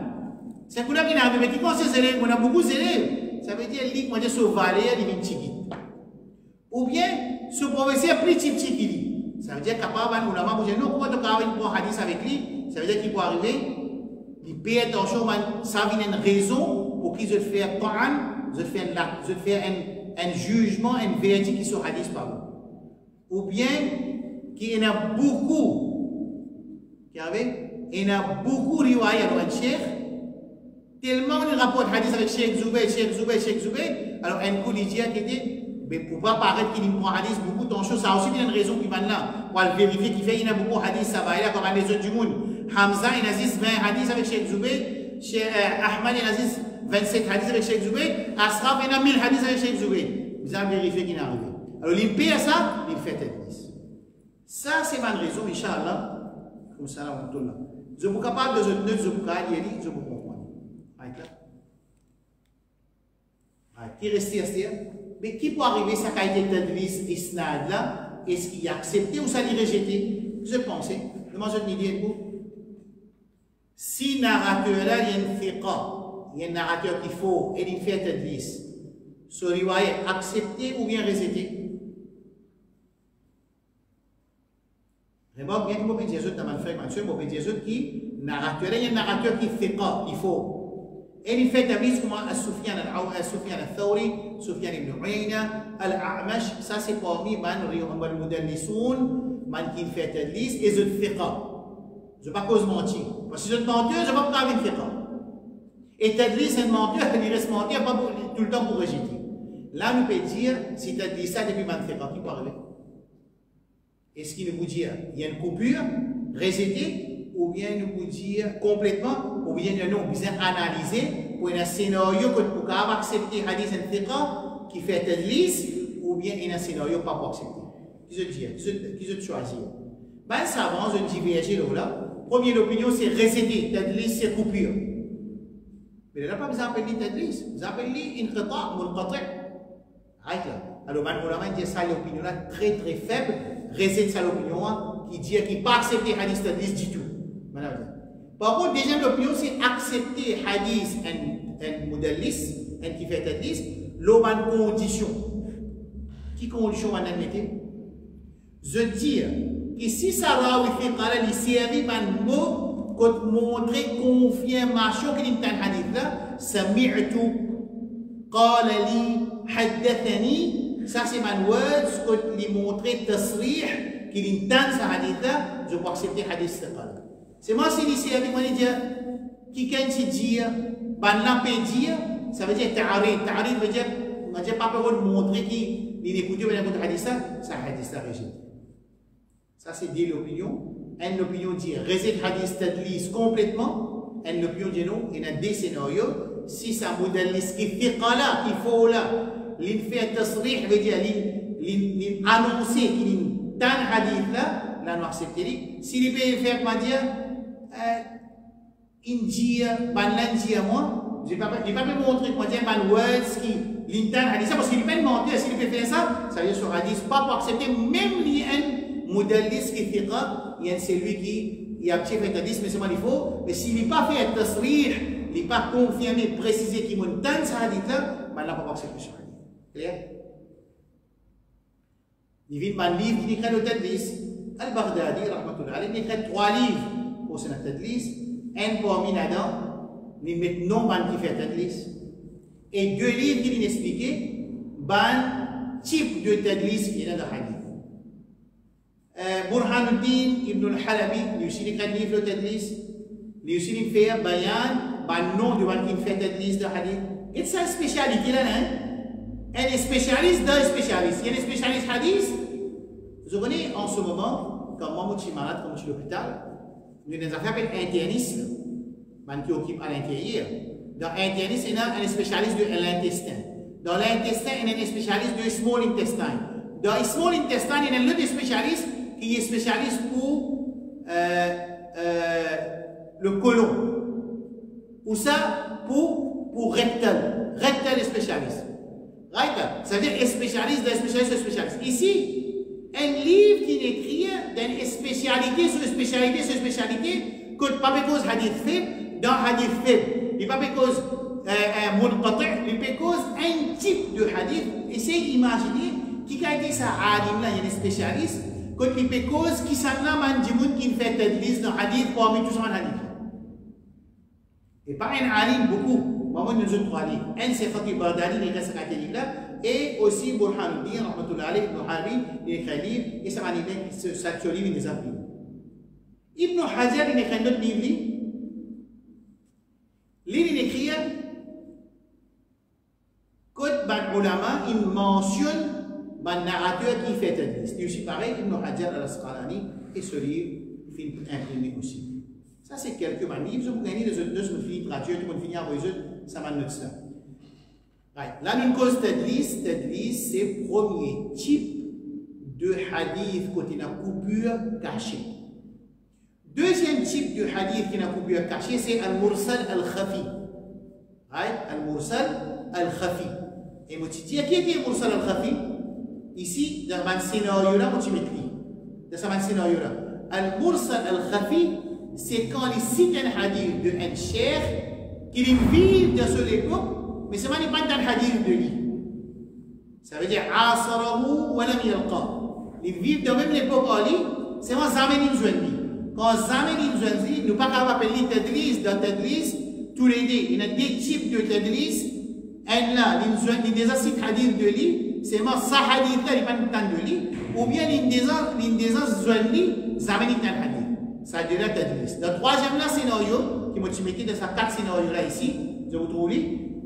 C'est pour ça qu'il est arrivé, mais qui compte ses élèves, on a beaucoup d'élèves. Ça veut dire qu'il y a ce valet, il vient tiki. Ou bien, ce professeur plus tiki. Ça veut dire capable de nous dire non, pourquoi tu as un hadith avec lui? Ça veut dire qu'il peut arriver, il paye attention, ça vient une raison pour qu'il se fasse Coran, se faire un jugement, un verdict qui soit hadith par vous. Ou bien, qu'il y en a beaucoup qui avaient il y a beaucoup de riwayat dans le Cheikh, tellement on rapporte hadith avec Cheikh Zoubey, alors un coup il dit mais pour pas paraître qu'il prend hadith beaucoup de choses, ça a aussi bien une raison qui va là, pour vérifier qu'il fait, il y a beaucoup de hadith, ça va, il y a comme les autres du monde. Hamza, il a 20 hadiths avec Cheikh Zoubey, Cheikh Ahmad, il a 27 hadiths avec Cheikh Zoubey, Asraf, il a 1000 hadiths avec Cheikh Zoubey. Vous avez vérifié qu'il est arrivé. Alors, il paye à ça, il fait tadlis. Ça, c'est ma raison, Inch'Allah, comme ça, là, on tourne là. Je suis capable de vous dire, je suis capable de vous comprendre. Qui reste ici? Mais qui peut arriver à ça qui est tadlis isnad là? Est-ce qu'il a accepté ou ça l'a rejeté? Je pense. Demande une idée pour. Si narrateur là, il y a une fiqa, il y a un narrateur qui faut et il fait tadlis, ce riwayat accepté ou bien rejeté? Vraiment, bien que vous pouvez dire dans ma frère, vous pouvez dire qui narrateur, il y a un narrateur qui fiqa, il faut. Et il fait tadlis comme Sufyan al-Thawri, Sufyan ibn Uyayna, Al-A'mash, ça c'est parmi les mudallisoun, qui fait tadlis et je fiqa. Je ne vais pas cause mentir. Parce que si je ne mentir, je ne vais pas faire une fiqa. Et tadlis, c'est un menteur, il reste mentir, pas tout le temps pour rejeter. Là, nous pouvons dire, si tu as dit ça depuis ma fiqa, qui peut arriver? Est-ce qu'il nous dit, il y a une coupure, rejeter, ou bien nous pouvons dire complètement, ou bien nous besoin analyser pour un scénario que nous pouvons accepter hadith en fiqa qui fait tadlis, ou bien un scénario pas pour accepter. Qui se dit, qui se choisit? Ben, ça avance, je diverge là. Première opinion, c'est rejeter, tadlis, c'est coupure. Mais là, pas besoin d'appeler tadlis, vous appelez inqita, munqati'. Alors, on dit ça, l'opinion là, très très faible, rejette ça l'opinion qui dit qu'il n'a pas accepté hadith tadlis du tout. Par contre, deuxième opinion, c'est accepter hadith en mudallis, en qui fait tadlis, l'autre condition. Qui condition on a mis? Je dis que si ça va vous faire les séries un mot pour montrer confirmation qu'il y a un hadith là, sami'tu, qala li, haddathani, ça c'est ma words pour lui montrer tasrih qu'il y a un hadith là, je peux accepter hadith là. C'est moi si les séries moi dire qui quand tu dis ban la peut dire, ça veut dire ta'arid veut dire on dit pas pour montrer qu'il il écoute un hadith ça, ça hadith là rejeté. Ça, c'est dit l'opinion. Une opinion dit rejet hadith tadlis complètement. Une opinion dit non. Il y a des scénarios. Si ça mudallis qui fait là, qui faut là, il fait tasrih, veut dire, il annonce qu'il y a un hadith là, là, nous acceptons. Si il peut faire, comment dire, il moi, je ne vais pas me montrer, comment dire, man words qui, il y a un hadith, parce qu'il ne peut pas mentir. S'il peut faire ça, ça veut dire sur hadith, pas pour accepter, même l'IN. Mudallis qui fait c'est lui qui a fait tadlis, mais c'est moi il faut. Mais s'il n'est pas fait un tasrih, il n'est pas confirmé, précisé qu'il monte dans ce hadith là, il n'a pas accepté ce hadith. Clair? Il vient un livre qui écrit le tadlis. Al-Baghdadi, rahmatullah alayhi, il écrit 3 livres pour ce tadlis. Un parmi là-dedans, il met non ban qui fait tadlis. Et 2 livres qui viennent expliquer ban type de tadlis qui est dans le hadith. Burhanuddin ibn al-Halabi, lui aussi il écrit livre de tadlis, lui aussi il fait bayan, le nom de celui qui fait tadlis de hadith. Et c'est une spécialité là, hein? Un spécialiste d'un spécialiste. Il y a un spécialiste hadith. Vous connaissez en ce moment, quand moi je suis malade, quand je suis à l'hôpital, nous avons affaires avec interniste, qui occupe à l'intérieur. Dans l'interniste, il y a un spécialiste de l'intestin. Dans l'intestin, il y a un spécialiste de small intestine. Dans le small intestine, il y a un autre spécialiste qui est spécialiste pour le côlon. Ou ça, pour rectal. Rectal est spécialiste. Right? Ça veut dire spécialiste d'un spécialiste de spécialiste. Ici, un livre qui est écrit d'une spécialité sur spécialité sur spécialité, que pas parce hadith faible, dans hadith faible. Et pas parce munqati', mais parce un type de hadith. Essayez d'imaginer qui a dit ça à alim là, il y a des spécialistes. Quand il fait cause, qui s'en a man dimoun qui fait tadlis dans hadith parmi tous les hadith. Et pas un alim beaucoup. Moi, nous avons 3 livres. Un c'est Khatib Baghdadi, il écrit ce livre là. Et aussi Burhanuddin, rahmatullah alayhi, Ibn Halabi, il écrit un livre. Et ça m'a dit que ce livre, il les a pris. Ibn Hajar, il écrit un autre livre. Il écrit que ban ulama, il mentionne ban narrateur qui fait tadlis. C'est aussi pareil, Ibn Hajar al-Asqalani, et ce livre, il fait imprimer aussi. Ça, c'est quelques livres. Vous gagnez les autres deux, vous finissez traduire, tout le monde finit à vos autres, ça m'a noté ça. Là, une cause tadlis, c'est le premier type de hadith côté la coupure cachée. Deuxième type de hadith qui est la coupure cachée, c'est al-mursal al-khafi. Al-mursal al-khafi. Et moi, tu dis, qui est le mursal al-khafi? Ici, dans un scénario-là, moi, tu m'écris. Dans ce scénario-là. Al-mursal al-khafi, c'est quand il cite un hadith de un cheikh qui vit dans cette époque, mais ce n'est pas dans le hadith de lui. Ça veut dire asarahu wa lam yalqa. Ils vivent dans la même époque en lui, c'est moi Zamen Inzouani. Quand Zamen Inzouani, nous ne pouvons pas appeler Tadlis dans Tadlis, tous les deux. Il y a deux types de Tadlis. Un là, il y a des hadiths de lui, c'est moi sa hadith là, il n'y a pas de de lui. Ou bien il y a des Zouani, Zamen Inzouani. Ça veut dire Tadlis. Dans le troisième là, scénario, qui m'a mis dans ces quatre scénarios là ici, je vous trouve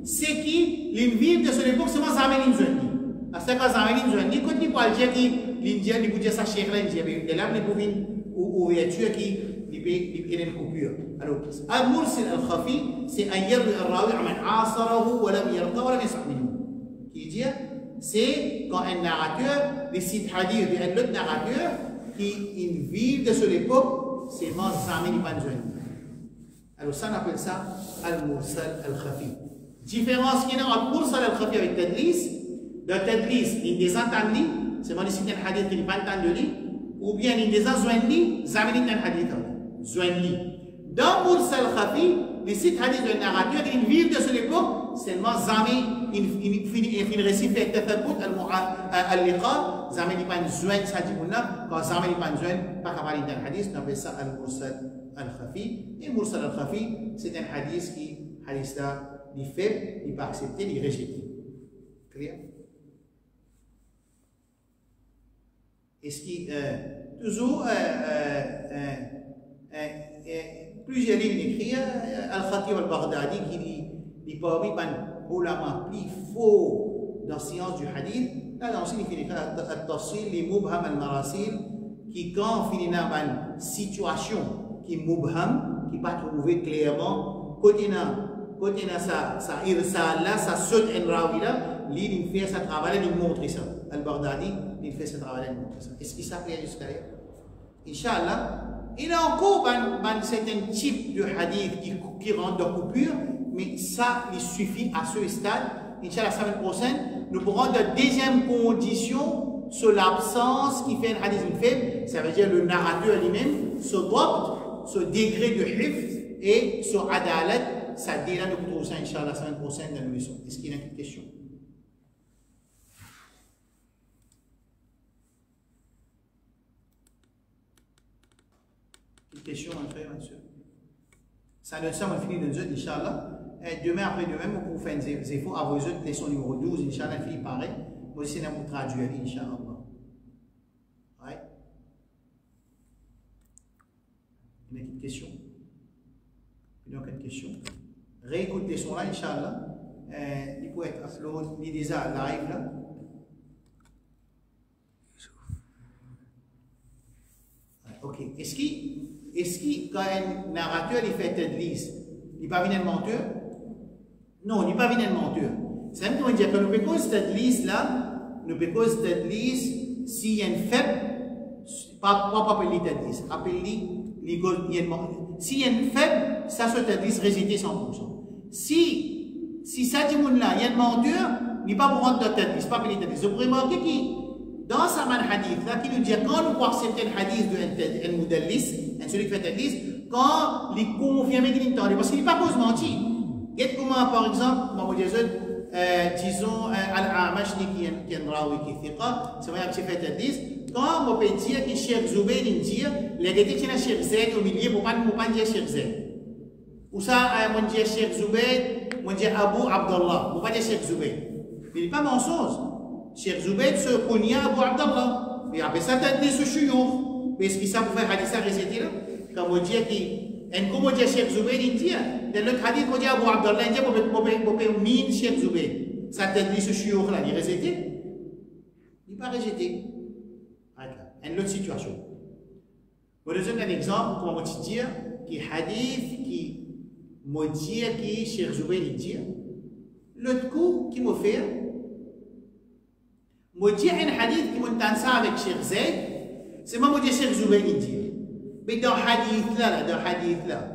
c'est qui les vivent de cette époque, c'est moi Zamen Inzouani. Parce que Zamen Inzouani, quand il parle de l'Indien, il peut dire ça chez l'Indien, mais là, il peut dire ouverture qui est une coupure. Alors, al-mursal al-khafi, c'est un yarbi al-rawi aman asarahu wa lam yarqa wa lam yas'aminu. Qui dit, c'est quand un narrateur décide hadith d'un autre narrateur qui vit de cette époque, c'est moi Zamen Inzouani. Alors, ça, on appelle ça al-mursal al-khafi. Différence qu'il y a entre mursal al-khafi avec tadlis. Dans tadlis, il y a des entendus, c'est moi qui un hadith qui n'est pas entendu, ou bien il y a des enzoinlis, Zamen un hadith. Zoinli. Dans mursal al-khafi, les sites hadith d'un narrateur, ils vivent de cette époque, seulement Zamen, il récite avec Tafakout, al-liqa, Zamen n'est pas une zoin, ça dit quand Zamen n'est pas une zoin, pas capable d'un hadith, on appelle ça al-mursal al-khafi. Et mursal al-khafi, c'est un hadith qui, hadith là, il est faible, il n'est pas accepté, il est rejeté. Clair? Est-ce qu'il toujours plusieurs livres écrits, Al-Khatib al-Baghdadi qui dit parmi les ulama plus faux dans la science du hadith, là aussi il finit Al-Tafsil, les Mubham al-Marasil, qui quand finit dans une situation qui est Mubham, qui n'est pas trouvé clairement, côté ça irsal là, ça saute un rawi là, il fait sa travail, il montre ça. Al-Baghdadi, il fait ce travail, il montre ça. Est-ce qu'il s'appelle jusqu'à là? Inch'Allah, il y a encore un certain type de hadith qui rentre dans coupure, mais ça, il suffit à ce stade. Inch'Allah, la semaine prochaine, nous pourrons de deuxième condition sur l'absence qui fait un hadith faible, ça veut dire le narrateur lui-même, ce dropt, ce degré de hifz et ce adalat, ça déjà nous trouvons ça, Inch'Allah, la semaine prochaine dans l'émission. Est-ce qu'il y a une question? Question, mon frère, ma soeur. Ça donne ça, on finit de dire, Inch'Allah. Demain, après-demain, on peut faire des efforts à vos autres, leçon numéro 12, Inch'Allah, il pareil. Moi aussi, on va traduire, Inch'Allah. Ouais. Il y a une question? Il y a une question? Réécoute les sons là, Inch'Allah. Il peut être upload, il est déjà live là. Ok. Est-ce que quand un narrateur il fait tadlis, il n'est pas venu un menteur? Non, il n'est pas venu un menteur. C'est même qu'on dit que nous pouvons tadlis là, nous pouvons tadlis s'il y a une faible, pas appeler tadlis, appeler s'il y a une faible, ça se tadlis résider 100%. Si ça dit là, il y a un menteur, il n'est pas pour rendre de tadlis, pas appeler tadlis. Vous pouvez remarquer qui dans sa man hadith, là, qui nous dit quand nous pouvons accepter un hadith de mudallis, celui qui fait hadith, quand il confirme qu'il est parce qu'il n'est pas cause mentir. Et comment, par exemple, disons, Al-Amash qui est un rawi qui est fiqa, c'est vrai que fait hadith, quand on peut dire que Cheikh Zoubayd dit, les gars qui sont Cheikh Zayd au milieu, pour pas dire Cheikh Zayd. Ou ça, on dit Cheikh Zoubayd, on dit Abu Abdullah, pour pas dire Cheikh Zoubayd. Mais il n'est pas mensonge. Cheikh Zoubayd se connaît Abu Abdallah. Mais après ça, t'as dit ce chouyour. Mais est-ce qu'il s'est fait hadith à réciter là? comme dit qui en comme dit Cheikh Zubair il dit dans le hadith qu'on dit Abu Abdallah il dit pour min Cheikh Zubair ça t'a dit ce chiour là il rejeté il pas rejeté une autre situation je vous donne un exemple comment on dit qui hadith qui me dit qui Cheikh Zubair il dit l'autre coup qui me fait me dit un hadith qui me tente ça avec Cheikh Zaid c'est moi me dit Cheikh Zubair il dit mais dans hadith là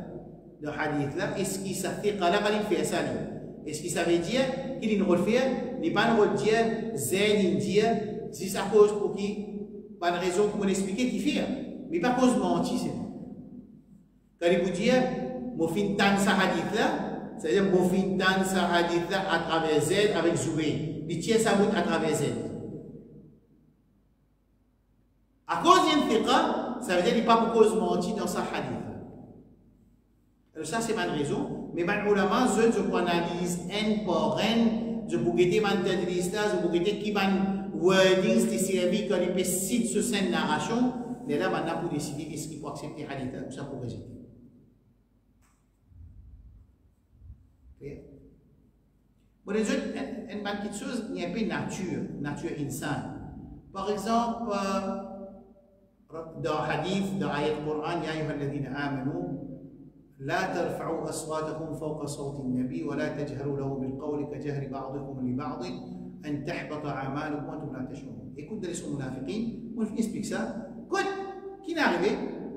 est-ce qu'il s'affiche là quand il fait ça est-ce qu'il savait dire qu'il ne refait n'est pas ne dire Zaid il dit si ça cause pour qui pas de raison pour m'expliquer qui fait mais pas cause mentir c'est quand il vous dit mon fin tan sa hadith là c'est-à-dire mon fin tan sa hadith là à travers Z avec Zubair il tient sa route à travers Z à cause d'une fiqa ça veut dire qu'il n'y a pas beaucoup de mentir dans sa hadith alors ça c'est ma raison mais les ulama je analyse un par un je peux guetter ma tendresse je peux guetter qui van wordings qui servi quand il peut citer sur cette narration mais là maintenant pour décider est-ce qu'il faut accepter hadith ou ça pour rejeter bon les autres une petite chose il y a un peu nature insane par exemple dans hadith dans ayat Coran ya ayyuhalladhina amanu لا ترفعوا أصواتكم فوق صوت النبي ولا تجهروا له بالقول كجهر بعضكم لبعض أن تحبط أعمالكم وأنتم لا تشعرون. Écoute les munafiqin, on explique ça. Écoute, qui n'est arrivé?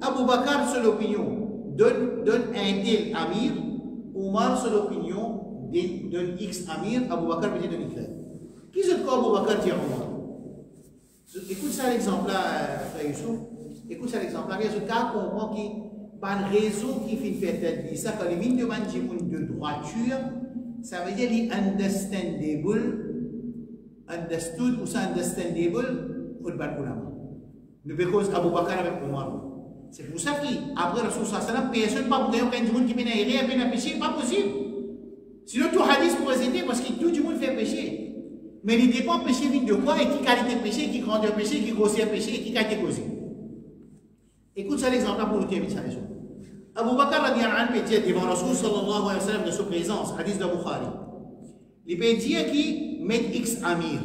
Abu Bakr sur l'opinion donne un tel amir, Omar sur l'opinion donne X amir, Abu Bakr peut donner Y. Qui est-ce que Abu Bakr dit à Omar? Écoute ça l'exemple là, frère Youssouf. Écoute ça l'exemple là. Il y a ce cas qu'on comprend qui une raison qui fait tête ça quand les vignes demandent de droiture ça veut dire les understood ou ça understandable au ban ulama nous because Abu Bakr avec Omar c'est pour ça qu'après Rasul sallallahu alayhi wa sallam personne pas pour dire qu'un monde qui pénètre rien peine à pécher pas possible sinon tout hadith pour résister parce que tout le monde fait pécher mais il dépend péché vient de quoi et qui qualité péché qui grandeur péché qui grosseur péché et qui qualité causé écoute ça l'exemple là pour nous terminer ça les autres Abu Bakr radiyallahu anhu peut dire devant Rasul sallallahu alayhi wa sallam de sa présence, hadith de Bukhari. Il peut dire qui met X amir.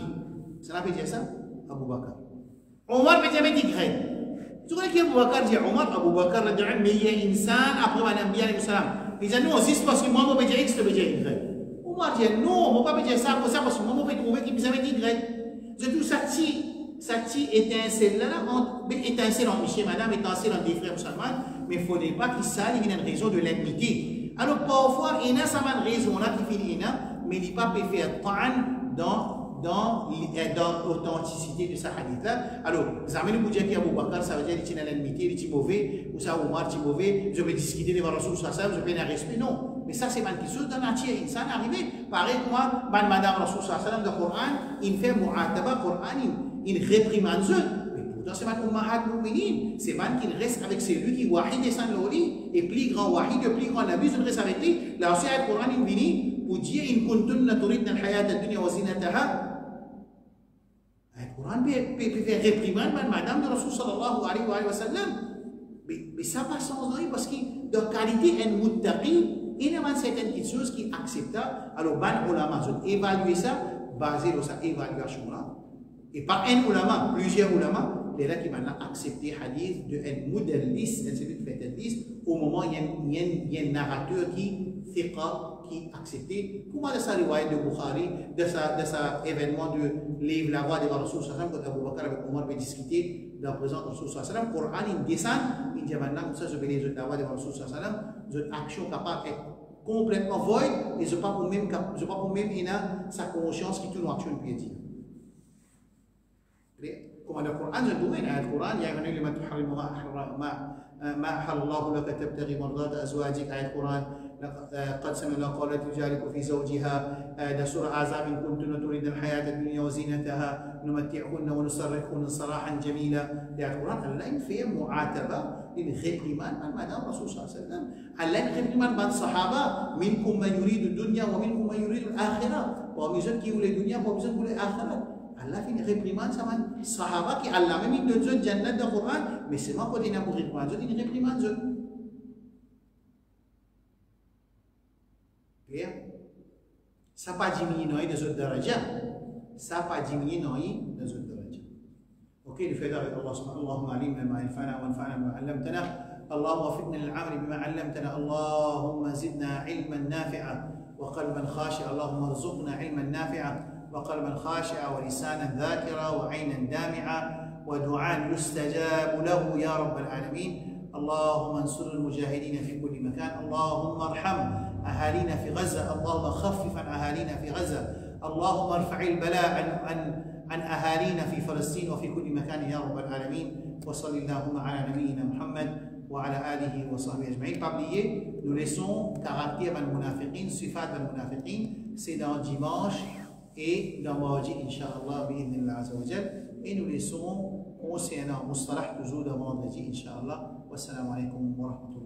Ça peut dire ça? Abu Bakr. Omar peut dire met Y. Tu connais qui Abu Bakr dit Omar? Abu Bakr radiyallahu anhu meilleur insan après Madame Biya alayhi salam. Il dit non, c'est parce que moi je peux dire X, je peux dire Y. Omar dit non, je ne peux pas dire ça parce que moi je peux trouver qu'il peut mettre Y. Je trouve ça étincelle là, étincelle en Michel, madame, étincelle en des frères musulmans, mais il ne faudrait pas qu'il s'aille, il y a une raison de l'ennemité. Alors parfois, il y a cette raison là qui finit, mais il n'y a pas pu faire tant dans l'authenticité de sa hadith là. Alors, vous avez le budget qui Abu Bakr, ça veut dire qu'il y a l'ennemité, il est mauvais, ou ça Omar, il est mauvais, je vais discuter devant Rasul sallallahu alayhi wa sallam, je vais un respect, non. Mais ça, c'est une chose de nature, ça n'est arrivé. Pareil, moi, madame Rasul sallallahu alayhi wa sallam, de Coran, il fait mu'ataba Coran, il réprimande eux. Mais pourtant, c'est un ummahat mu'minin. C'est un qui reste avec celui qui wahid descend le lit, et plus grand wahid, plus grand nabi, il reste avec lui. Là aussi, le Coran, il vient pour dire in kuntunna turidna al-hayat ad-dunya wa zinataha. Le Coran peut faire réprimande madame de Rasul sallallahu alayhi wa sallam. Mais ça passe sans oeil parce que de qualité, un muttaqi, il y a certaines choses qui sont acceptables. Alors, ban ulama, évaluer ça, basé sur cette évaluation-là. Et pas un ulama, plusieurs ulama, les là qui maintenant accepté hadith de un mudallis, un celui qui fait hadith, au moment où il y a un narrateur qui accepté. Comment de sa riwayat de Bukhari, de sa événement de livre La Voix de Rasul sallallahu alayhi wa sallam, quand Abu Bakr avec Omar veut discuter dans la présence de Rasul sallallahu alayhi wa sallam, le Coran il descend, il dit maintenant comme ça je vais les autres La Voix de Rasul sallallahu alayhi wa sallam, une action capable d'être complètement void et je ne pas pour même sa conscience qui tourne en action de dire. Comme dans le Coran, je dois dire, le Coran, il y a un élément de ما أحل الله لك تبتغي مرضات أزواجك آية القرآن قد سمعنا قولت تجارك في زوجها سورة أعزاب إن كنتن تريدن الحياة الدنيا وزينتها نمتعهن ونسرحهن سراحا جميلا آية القرآن الله في معاتبة للريبريمان من مدام الرسول صلى الله عليه وسلم الله ريبريمان من الصحابة منكم من يريد الدنيا ومنكم من يريد الآخرة ومن كي يريد الدنيا ومن يريد الآخرة Allah fait une réprimande ça man sahaba qui Allah même donne une jannat dans le Coran mais c'est moi quand il a pour réprimande une réprimande Clair? Ça n'a pas diminué dans les autres daraja. Ça n'a pas diminué dans les autres daraja. Ok, le fait avec Allah subhanahu wa ta'ala, Allahumma alimna ma yanfa'una wanfa'na bima 'allamtana. اللهم وفقنا للعمل بما علمتنا اللهم زدنا علما نافعا وقلبا خاشعا اللهم ارزقنا علما نافعا وقلبا خاشعا ولسانا ذاكرا وعينا دامعا ودعاء يستجاب له يا رب العالمين اللهم انصر المجاهدين في كل مكان اللهم ارحم اهالينا في غزه اللهم خفف عن اهالينا في غزه اللهم ارفع البلاء عن اهالينا في فلسطين وفي كل مكان يا رب العالمين وصل اللهم على نبينا محمد وعلى آله وصحبه أجمعين. Pas oublier, nous laissons caractère al-munafiqin, sifat al-munafiqin, c'est dans dimanche et dans mardi, Inch'Allah, bi'idhnillah azza wa jal. Et nous laissons concernant mustalah toujours dans vendredi, Inch'Allah. Wassalamu alaikum wa rahmatullahi.